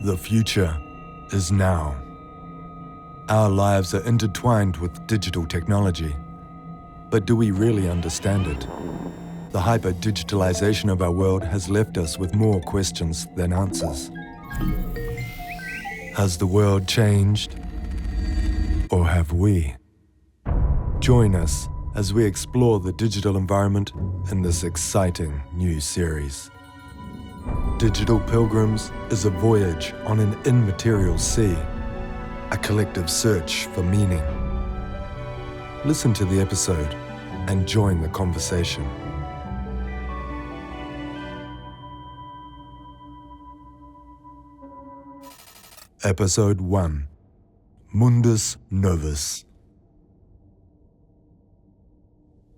The future is now. Our lives are intertwined with digital technology. But do we really understand it? The hyper-digitalization of our world has left us with more questions than answers. Has the world changed? Or have we? Join us as we explore the digital environment in this exciting new series. Digital Pilgrims is a voyage on an immaterial sea, a collective search for meaning. Listen to the episode and join the conversation. Episode 1. Mundus Novus.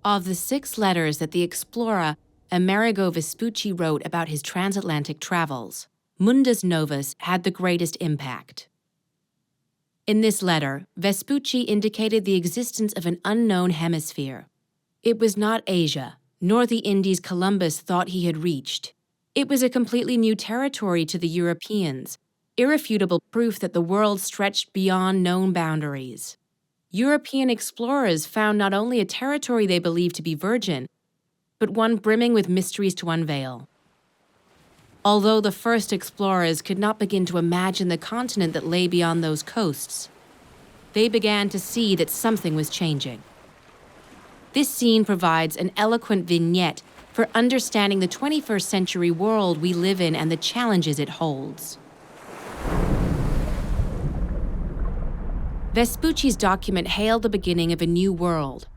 Of the 6 letters that the explorer Amerigo Vespucci wrote about his transatlantic travels, Mundus Novus had the greatest impact. In this letter, Vespucci indicated the existence of an unknown hemisphere. It was not Asia, nor the Indies Columbus thought he had reached. It was a completely new territory to the Europeans, irrefutable proof that the world stretched beyond known boundaries. European explorers found not only a territory they believed to be virgin, but one brimming with mysteries to unveil. Although the first explorers could not begin to imagine the continent that lay beyond those coasts, they began to see that something was changing. This scene provides an eloquent vignette for understanding the 21st century world we live in and the challenges it holds. Vespucci's document hailed the beginning of a new world,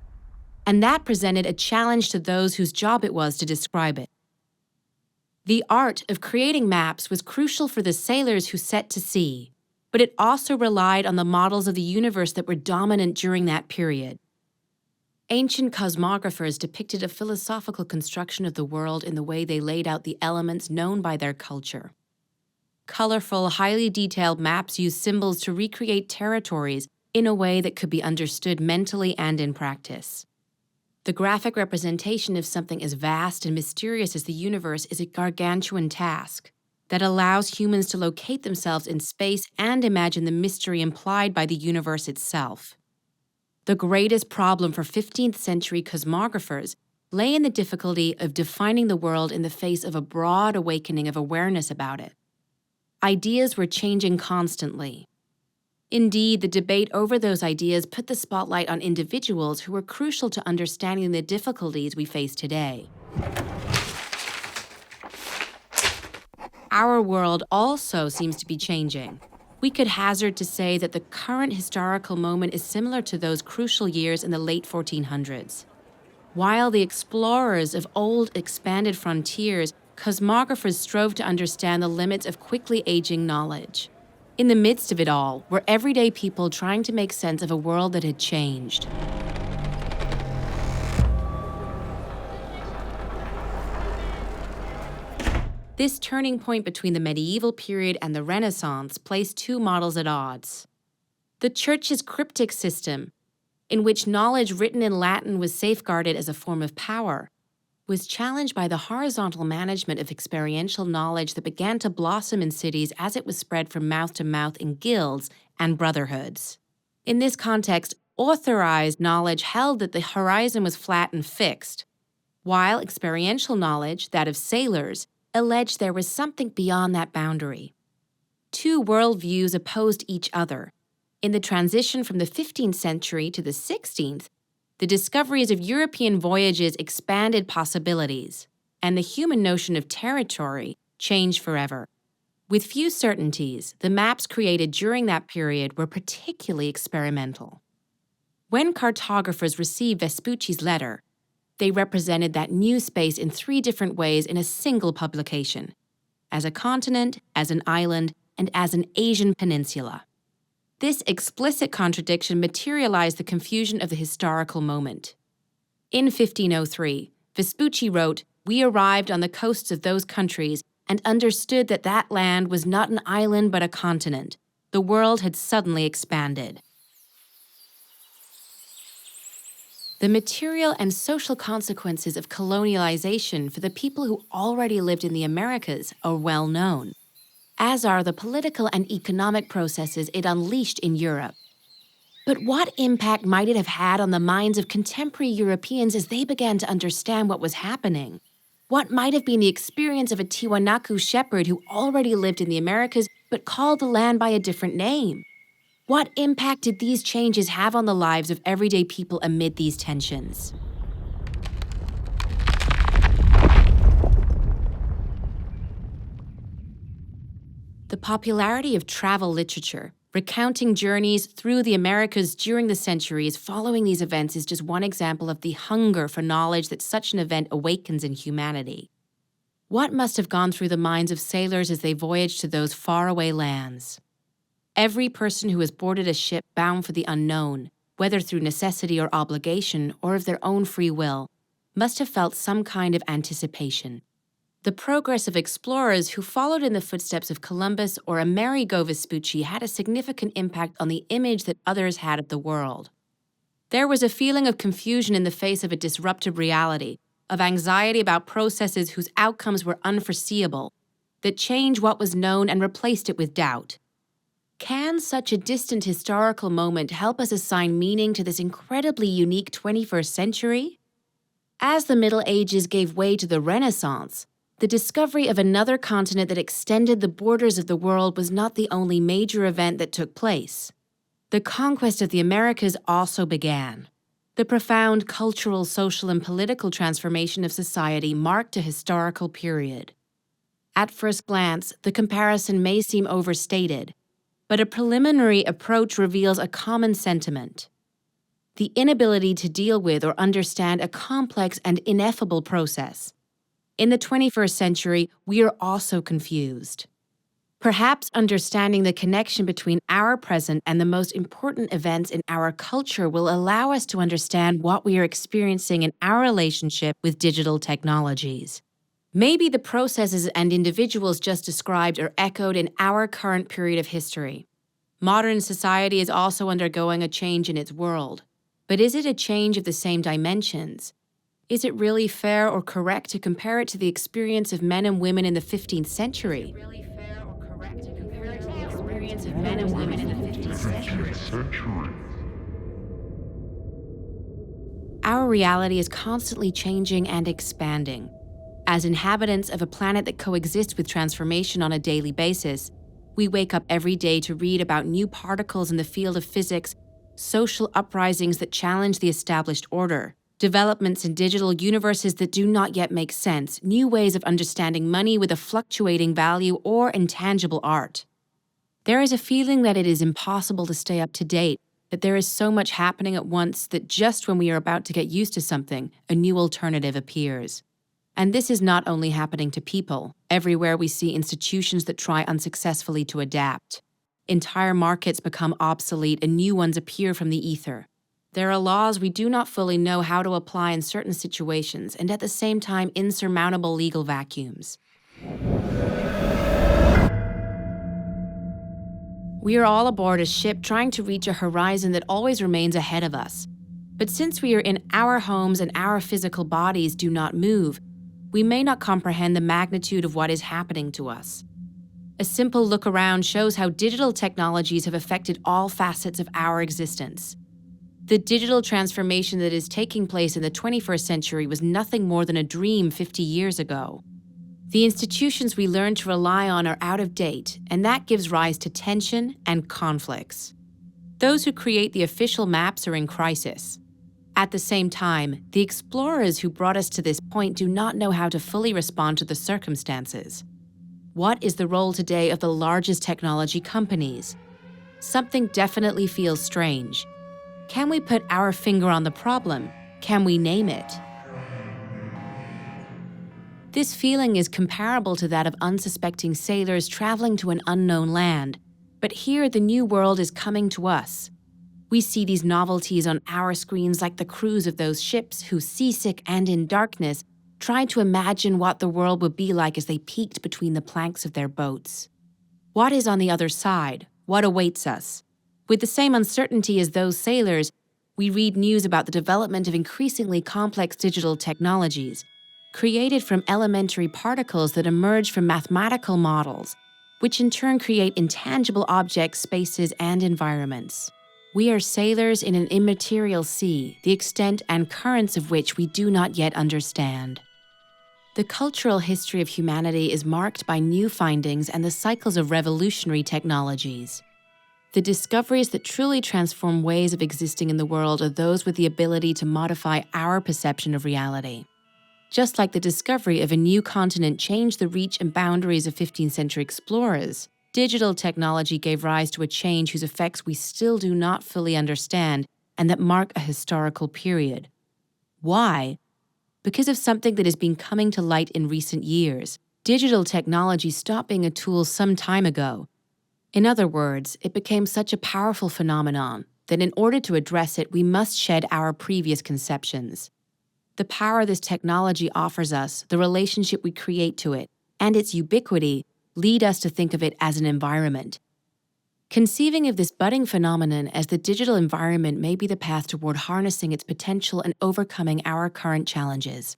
and that presented a challenge to those whose job it was to describe it. The art of creating maps was crucial for the sailors who set to sea, but it also relied on the models of the universe that were dominant during that period. Ancient cosmographers depicted a philosophical construction of the world in the way they laid out the elements known by their culture. Colorful, highly detailed maps used symbols to recreate territories in a way that could be understood mentally and in practice. The graphic representation of something as vast and mysterious as the universe is a gargantuan task that allows humans to locate themselves in space and imagine the mystery implied by the universe itself. The greatest problem for 15th century cosmographers lay in the difficulty of defining the world in the face of a broad awakening of awareness about it. Ideas were changing constantly. Indeed, the debate over those ideas put the spotlight on individuals who were crucial to understanding the difficulties we face today. Our world also seems to be changing. We could hazard to say that the current historical moment is similar to those crucial years in the late 1400s. While the explorers of old expanded frontiers, cosmographers strove to understand the limits of quickly aging knowledge. In the midst of it all were everyday people trying to make sense of a world that had changed. This turning point between the medieval period and the Renaissance placed 2 models at odds. The Church's cryptic system, in which knowledge written in Latin was safeguarded as a form of power, was challenged by the horizontal management of experiential knowledge that began to blossom in cities as it was spread from mouth to mouth in guilds and brotherhoods. In this context, authorized knowledge held that the horizon was flat and fixed, while experiential knowledge, that of sailors, alleged there was something beyond that boundary. 2 worldviews opposed each other. In the transition from the 15th century to the 16th, the discoveries of European voyages expanded possibilities, and the human notion of territory changed forever. With few certainties, the maps created during that period were particularly experimental. When cartographers received Vespucci's letter, they represented that new space in 3 different ways in a single publication: as a continent, as an island, and as an Asian peninsula. This explicit contradiction materialized the confusion of the historical moment. In 1503, Vespucci wrote, "We arrived on the coasts of those countries and understood that that land was not an island but a continent. The world had suddenly expanded." The material and social consequences of colonialization for the people who already lived in the Americas are well known. as are the political and economic processes it unleashed in Europe. But what impact might it have had on the minds of contemporary Europeans as they began to understand what was happening? What might have been the experience of a Tiwanaku shepherd who already lived in the Americas but called the land by a different name? What impact did these changes have on the lives of everyday people amid these tensions? The popularity of travel literature, recounting journeys through the Americas during the centuries following these events, is just one example of the hunger for knowledge that such an event awakens in humanity. What must have gone through the minds of sailors as they voyaged to those faraway lands? Every person who has boarded a ship bound for the unknown, whether through necessity or obligation or of their own free will, must have felt some kind of anticipation. The progress of explorers who followed in the footsteps of Columbus or Amerigo Vespucci had a significant impact on the image that others had of the world. There was a feeling of confusion in the face of a disruptive reality, of anxiety about processes whose outcomes were unforeseeable, that changed what was known and replaced it with doubt. Can such a distant historical moment help us assign meaning to this incredibly unique 21st century? As the Middle Ages gave way to the Renaissance, the discovery of another continent that extended the borders of the world was not the only major event that took place. The conquest of the Americas also began. The profound cultural, social, and political transformation of society marked a historical period. At first glance, the comparison may seem overstated, but a preliminary approach reveals a common sentiment: the inability to deal with or understand a complex and ineffable process. In the 21st century, we are also confused. Perhaps understanding the connection between our present and the most important events in our culture will allow us to understand what we are experiencing in our relationship with digital technologies. Maybe the processes and individuals just described are echoed in our current period of history. Modern society is also undergoing a change in its world. But is it a change of the same dimensions? Is it really fair or correct to compare it to the experience of men and women in the 15th century? Our reality is constantly changing and expanding. As inhabitants of a planet that coexists with transformation on a daily basis, we wake up every day to read about new particles in the field of physics, social uprisings that challenge the established order, developments in digital universes that do not yet make sense, new ways of understanding money with a fluctuating value, or intangible art. There is a feeling that it is impossible to stay up to date, that there is so much happening at once that just when we are about to get used to something, a new alternative appears. And this is not only happening to people. Everywhere we see institutions that try unsuccessfully to adapt. Entire markets become obsolete and new ones appear from the ether. There are laws we do not fully know how to apply in certain situations, and at the same time insurmountable legal vacuums. We are all aboard a ship trying to reach a horizon that always remains ahead of us. But since we are in our homes and our physical bodies do not move, we may not comprehend the magnitude of what is happening to us. A simple look around shows how digital technologies have affected all facets of our existence. The digital transformation that is taking place in the 21st century was nothing more than a dream 50 years ago. The institutions we learn to rely on are out of date, and that gives rise to tension and conflicts. Those who create the official maps are in crisis. At the same time, the explorers who brought us to this point do not know how to fully respond to the circumstances. What is the role today of the largest technology companies? Something definitely feels strange. Can we put our finger on the problem? Can we name it? This feeling is comparable to that of unsuspecting sailors traveling to an unknown land, but here the new world is coming to us. We see these novelties on our screens like the crews of those ships who, seasick and in darkness, tried to imagine what the world would be like as they peeked between the planks of their boats. What is on the other side? What awaits us? With the same uncertainty as those sailors, we read news about the development of increasingly complex digital technologies, created from elementary particles that emerge from mathematical models, which in turn create intangible objects, spaces, and environments. We are sailors in an immaterial sea, the extent and currents of which we do not yet understand. The cultural history of humanity is marked by new findings and the cycles of revolutionary technologies. The discoveries that truly transform ways of existing in the world are those with the ability to modify our perception of reality. Just like the discovery of a new continent changed the reach and boundaries of 15th century explorers, digital technology gave rise to a change whose effects we still do not fully understand and that mark a historical period. Why? Because of something that has been coming to light in recent years. Digital technology stopped being a tool some time ago. In other words, it became such a powerful phenomenon that in order to address it, we must shed our previous conceptions. The power this technology offers us, the relationship we create to it, and its ubiquity lead us to think of it as an environment. Conceiving of this budding phenomenon as the digital environment may be the path toward harnessing its potential and overcoming our current challenges.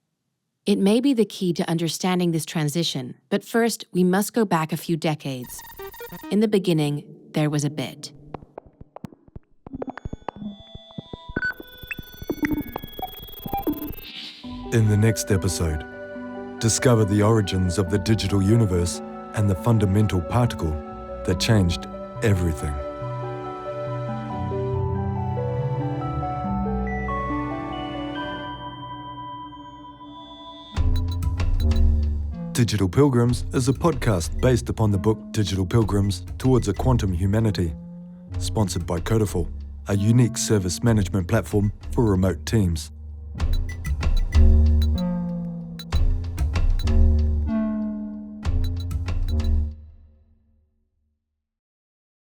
It may be the key to understanding this transition, but first, we must go back a few decades. In the beginning, there was a bit. In the next episode, discover the origins of the digital universe and the fundamental particle that changed everything. Digital Pilgrims is a podcast based upon the book Digital Pilgrims Towards a Quantum Humanity, sponsored by Codiful, a unique service management platform for remote teams.